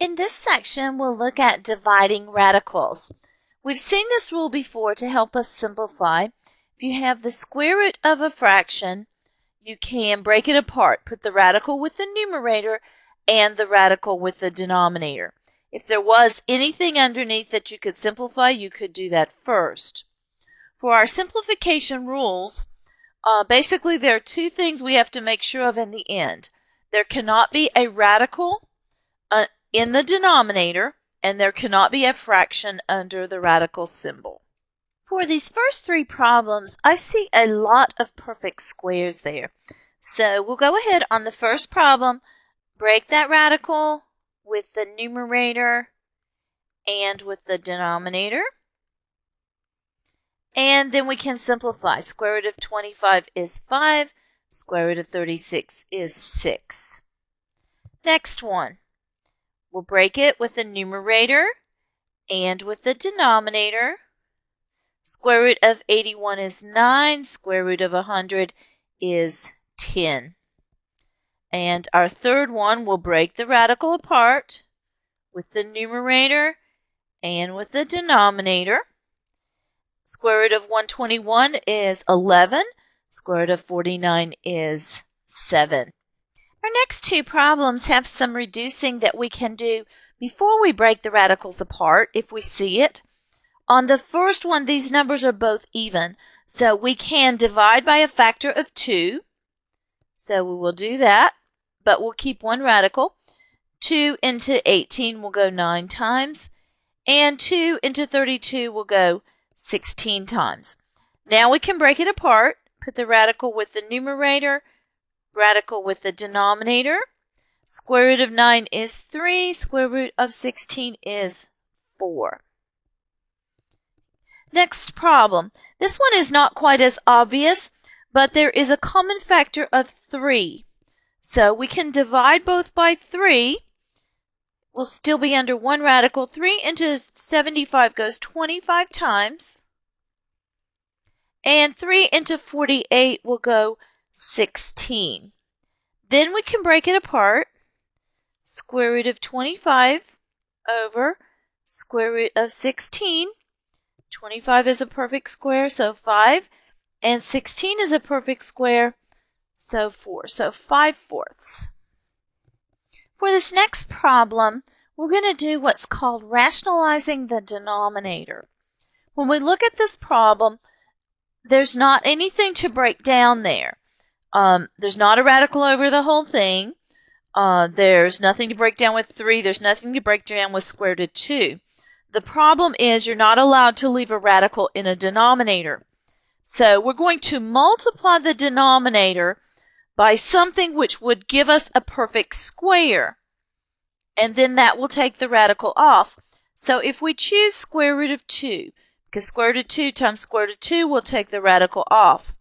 In this section, we'll look at dividing radicals. We've seen this rule before to help us simplify. If you have the square root of a fraction, you can break it apart. Put the radical with the numerator and the radical with the denominator. If there was anything underneath that you could simplify, you could do that first. For our simplification rules, basically there are two things we have to make sure of in the end. There cannot be a radical in the denominator, and there cannot be a fraction under the radical symbol. For these first three problems, I see a lot of perfect squares there. So we'll go ahead on the first problem, break that radical with the numerator and with the denominator. And then we can simplify. Square root of 25 is 5. Square root of 36 is 6. Next one. We'll break it with the numerator and with the denominator. Square root of 81 is 9. Square root of 100 is 10. And our third one, we'll break the radical apart with the numerator and with the denominator. Square root of 121 is 11. Square root of 49 is 7. Our next two problems have some reducing that we can do before we break the radicals apart if we see it. On the first one, these numbers are both even, so we can divide by a factor of 2. So we will do that, but we'll keep one radical. 2 into 18 will go 9 times, and 2 into 32 will go 16 times. Now we can break it apart, put the radical with the numerator, radical with the denominator. Square root of 9 is 3. Square root of 16 is 4. Next problem. This one is not quite as obvious, but there is a common factor of 3. So we can divide both by 3. We'll still be under one radical. 3 into 75 goes 25 times. And 3 into 48 will go 16. Then we can break it apart. Square root of 25 over square root of 16. 25 is a perfect square, so 5. And 16 is a perfect square, so 4. So 5/4. For this next problem, we're going to do what's called rationalizing the denominator. When we look at this problem, there's not anything to break down there. There's not a radical over the whole thing. There's nothing to break down with 3. There's nothing to break down with square root of 2. The problem is you're not allowed to leave a radical in a denominator. So we're going to multiply the denominator by something which would give us a perfect square. And then that will take the radical off. So if we choose square root of 2, because square root of 2 times square root of 2 will take the radical off.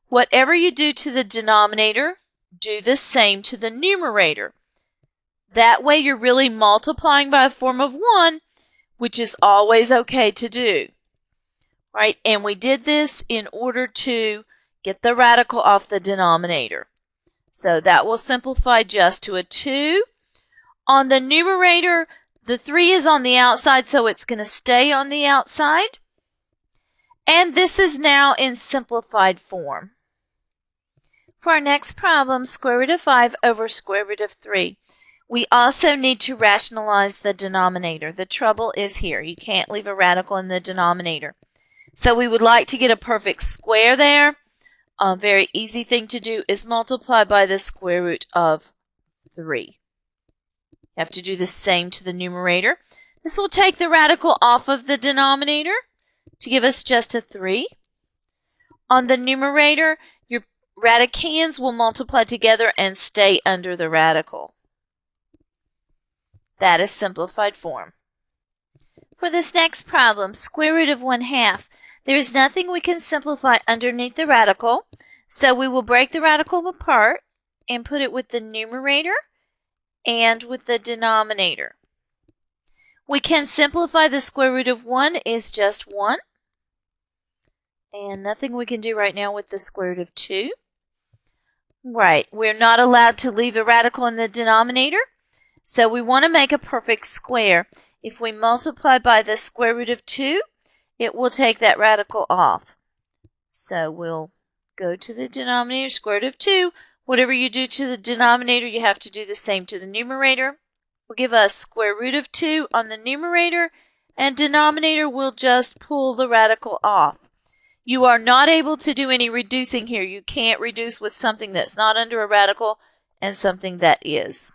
Whatever you do to the denominator, do the same to the numerator. That way you're really multiplying by a form of 1, which is always okay to do. Right? And we did this in order to get the radical off the denominator. So that will simplify just to a 2. On the numerator, the 3 is on the outside, so it's going to stay on the outside. And this is now in simplified form. For our next problem, square root of 5 over square root of 3. We also need to rationalize the denominator. The trouble is here. You can't leave a radical in the denominator. So we would like to get a perfect square there. A very easy thing to do is multiply by the square root of 3. You have to do the same to the numerator. This will take the radical off of the denominator to give us just a 3. On the numerator, your radicands will multiply together and stay under the radical. That is simplified form. For this next problem, square root of 1/2, there is nothing we can simplify underneath the radical, so we will break the radical apart and put it with the numerator and with the denominator. We can simplify the square root of 1 is just 1. And nothing we can do right now with the square root of 2. Right, we're not allowed to leave a radical in the denominator. So we want to make a perfect square. If we multiply by the square root of 2, it will take that radical off. So we'll go to the denominator, square root of 2. Whatever you do to the denominator, you have to do the same to the numerator. Will give us square root of 2 on the numerator, and denominator will just pull the radical off. You are not able to do any reducing here. You can't reduce with something that's not under a radical and something that is.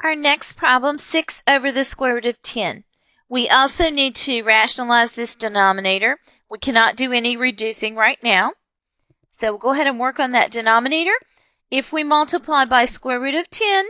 Our next problem, 6 over the square root of 10. We also need to rationalize this denominator. We cannot do any reducing right now. So we'll go ahead and work on that denominator. If we multiply by square root of 10,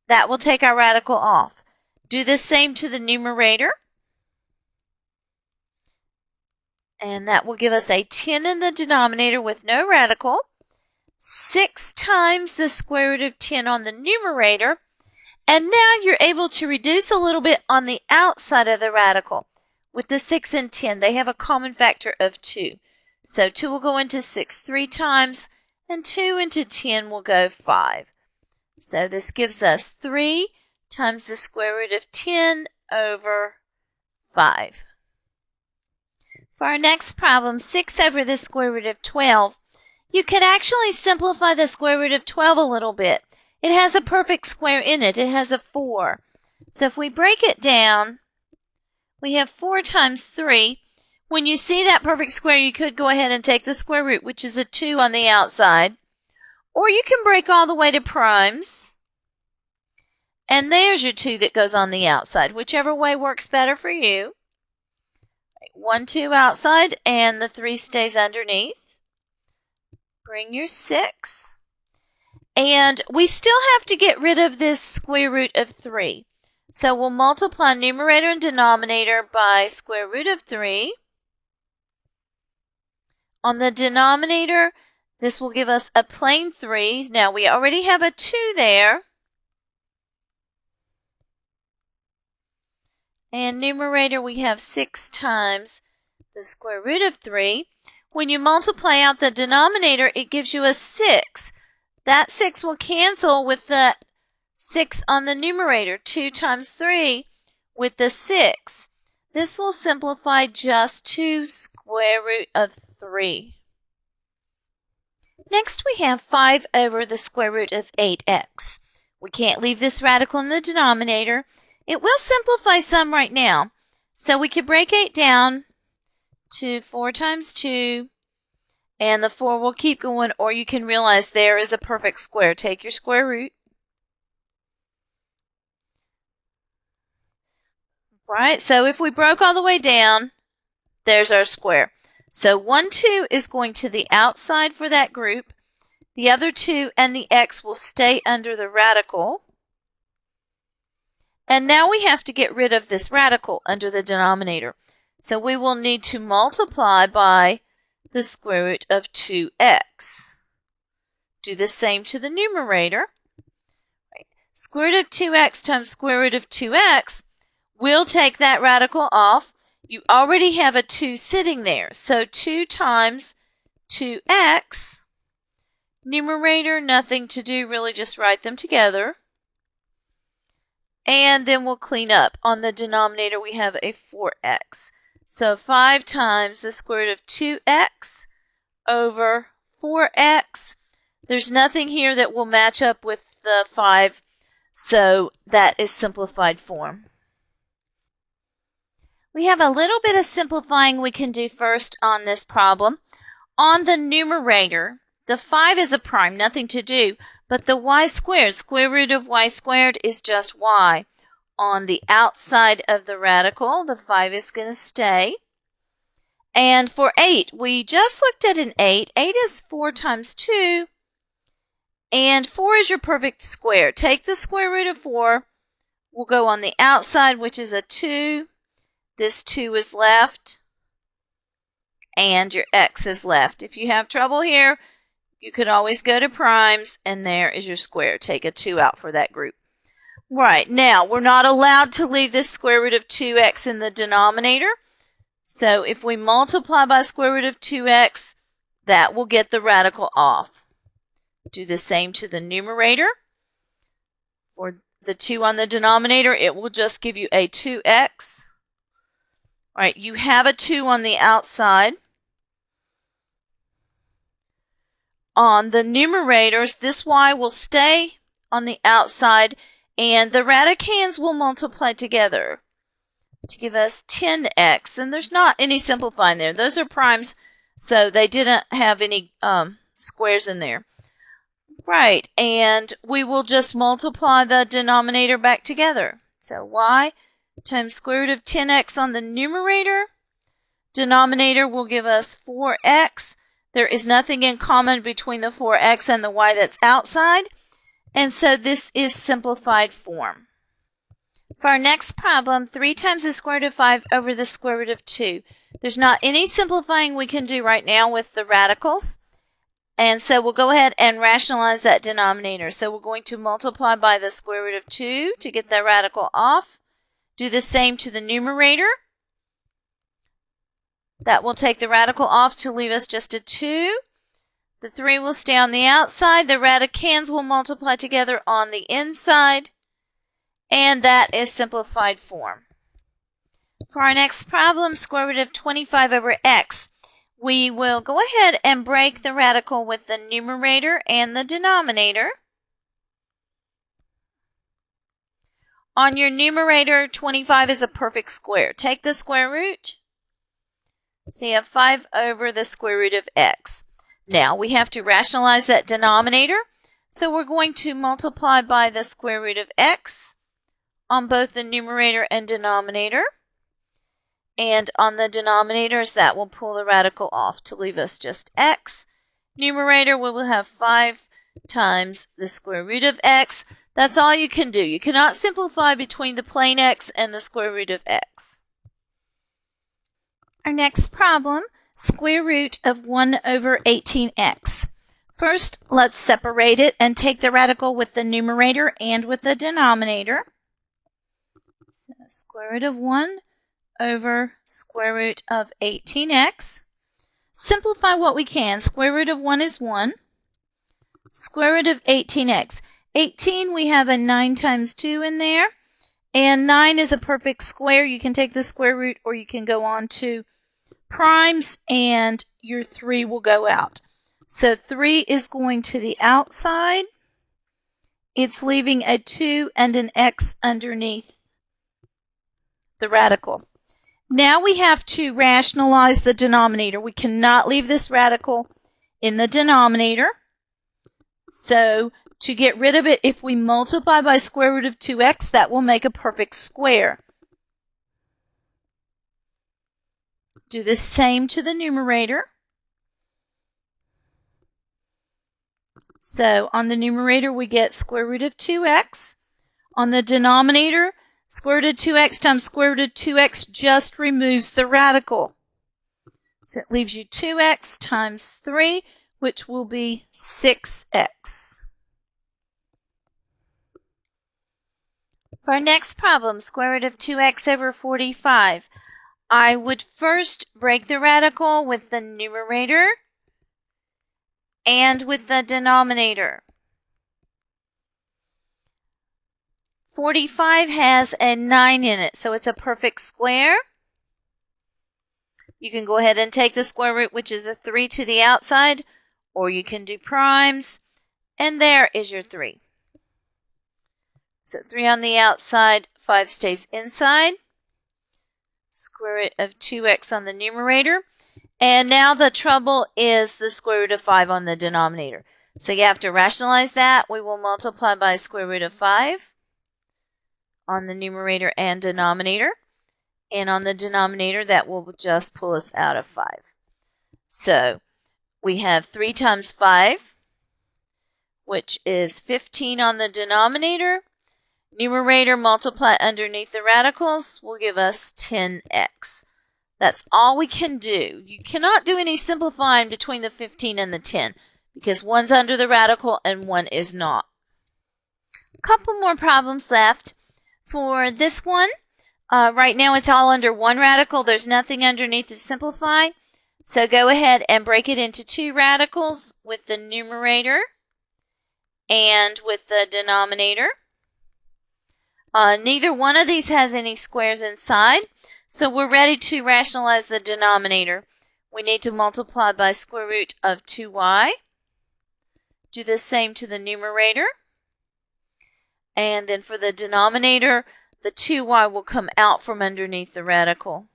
that will take our radical off. Do the same to the numerator. And that will give us a 10 in the denominator with no radical. 6 times the square root of 10 on the numerator. And now you're able to reduce a little bit on the outside of the radical. With the 6 and 10, they have a common factor of 2. So 2 will go into 6 3 times, and 2 into 10 will go 5. So this gives us 3 times the square root of 10 over 5. For our next problem, 6 over the square root of 12, you could actually simplify the square root of 12 a little bit. It has a perfect square in it. It has a 4. So if we break it down, we have 4 times 3. When you see that perfect square, you could go ahead and take the square root, which is a 2 on the outside. Or you can break all the way to primes. And there's your 2 that goes on the outside. Whichever way works better for you. 1, 2 outside, and the 3 stays underneath. Bring your 6. And we still have to get rid of this square root of 3. So we'll multiply numerator and denominator by square root of 3. On the denominator, this will give us a plain 3. Now we already have a 2 there. And numerator, we have 6 times the square root of 3. When you multiply out the denominator, it gives you a 6. That 6 will cancel with the 6 on the numerator. 2 times 3 with the 6. This will simplify just to square root of 3. Next we have 5 over the square root of 8x. We can't leave this radical in the denominator. It will simplify some right now. So we could break 8 down to 4 times 2. And the 4 will keep going, or you can realize there is a perfect square. Take your square root. Right, so if we broke all the way down, there's our square. So 1, 2 is going to the outside for that group. The other 2 and the x will stay under the radical. And now we have to get rid of this radical under the denominator. So we will need to multiply by the square root of 2x. Do the same to the numerator. Right. Square root of 2x times square root of 2x will take that radical off. You already have a 2 sitting there. So 2 times 2x. Numerator, nothing to do, really just write them together. And then we'll clean up. On the denominator, we have a 4x. So 5 times the square root of 2x over 4x. There's nothing here that will match up with the 5, so that is simplified form. We have a little bit of simplifying we can do first on this problem. On the numerator, the 5 is a prime, nothing to do, but the y squared, square root of y squared is just y. On the outside of the radical, the 5 is going to stay. And for 8, we just looked at an 8. 8 is 4 times 2. And 4 is your perfect square. Take the square root of 4. We'll go on the outside, which is a 2. This 2 is left. And your x is left. If you have trouble here, you could always go to primes, and there is your square. Take a 2 out for that group. Right, now we're not allowed to leave this square root of 2x in the denominator. So if we multiply by square root of 2x, that will get the radical off. Do the same to the numerator. For the 2 on the denominator, it will just give you a 2x. All right, you have a 2 on the outside. On the numerators, this y will stay on the outside, and the radicands will multiply together to give us 10x. And there's not any simplifying there. Those are primes, so they didn't have any squares in there. Right, and we will just multiply the denominator back together. So y times square root of 10x on the numerator. Denominator will give us 4x. There is nothing in common between the 4x and the y that's outside, and so this is simplified form. For our next problem, 3 times the square root of 5 over the square root of 2. There's not any simplifying we can do right now with the radicals, and so we'll go ahead and rationalize that denominator. So we're going to multiply by the square root of 2 to get the radical off. Do the same to the numerator. That will take the radical off to leave us just a 2. The 3 will stay on the outside. The radicands will multiply together on the inside. And that is simplified form. For our next problem, square root of 25 over x. We will go ahead and break the radical with the numerator and the denominator. On your numerator, 25 is a perfect square. Take the square root. So you have 5 over the square root of x. Now we have to rationalize that denominator. So we're going to multiply by the square root of x on both the numerator and denominator. And on the denominators, that will pull the radical off to leave us just x. Numerator, we will have 5 times the square root of x. That's all you can do. You cannot simplify between the plain x and the square root of x. Our next problem, square root of 1 over 18x. First, let's separate it and take the radical with the numerator and with the denominator. So square root of 1 over square root of 18x. Simplify what we can. Square root of 1 is 1. Square root of 18x. 18, we have a 9 times 2 in there. And 9 is a perfect square. You can take the square root or you can go on to primes and your 3 will go out. So 3 is going to the outside. It's leaving a 2 and an x underneath the radical. Now we have to rationalize the denominator. We cannot leave this radical in the denominator. So to get rid of it, if we multiply by square root of 2x, that will make a perfect square. Do the same to the numerator. So on the numerator, we get square root of 2x. On the denominator, square root of 2x times square root of 2x just removes the radical. So it leaves you 2x times 3, which will be 6x. For our next problem, square root of 2x over 45. I would first break the radical with the numerator and with the denominator. 45 has a 9 in it, so it's a perfect square. You can go ahead and take the square root, which is the 3 to the outside, or you can do primes, and there is your 3. So 3 on the outside, 5 stays inside. Square root of 2x on the numerator. And now the trouble is the square root of 5 on the denominator. So you have to rationalize that. We will multiply by square root of 5 on the numerator and denominator. And on the denominator, that will just pull us out of 5. So we have 3 times 5, which is 15 on the denominator. Numerator multiply underneath the radicals will give us 10x. That's all we can do. You cannot do any simplifying between the 15 and the 10 because one's under the radical and one is not. A couple more problems left. For this one, right now it's all under one radical. There's nothing underneath to simplify. So go ahead and break it into 2 radicals with the numerator and with the denominator. Neither one of these has any squares inside, so we're ready to rationalize the denominator. We need to multiply by square root of 2y. Do the same to the numerator. And then for the denominator, the 2y will come out from underneath the radical.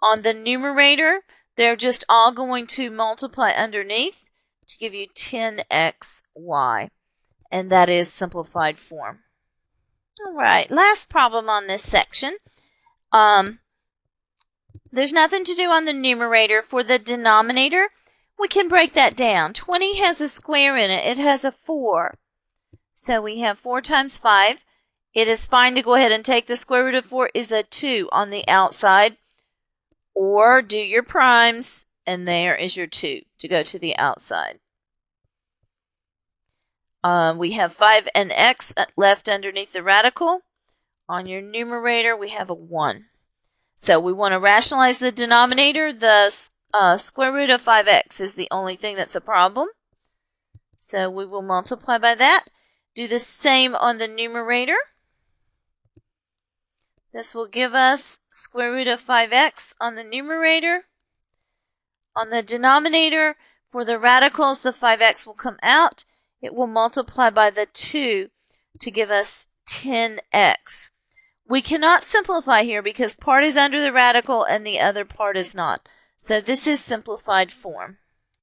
On the numerator, they're just all going to multiply underneath to give you 10xy. And that is simplified form. All right, last problem on this section. There's nothing to do on the numerator. For the denominator, we can break that down. 20 has a square in it. It has a 4. So we have 4 times 5. It is fine to go ahead and take the square root of 4 is a 2 on the outside. Or do your primes, and there is your 2 to go to the outside. We have 5 and x left underneath the radical. On your numerator, we have a 1. So we want to rationalize the denominator. The square root of 5x is the only thing that's a problem. So we will multiply by that. Do the same on the numerator. This will give us square root of 5x on the numerator. On the denominator, for the radicals, the 5x will come out. It will multiply by the 2 to give us 10x. We cannot simplify here because part is under the radical and the other part is not. So this is simplified form.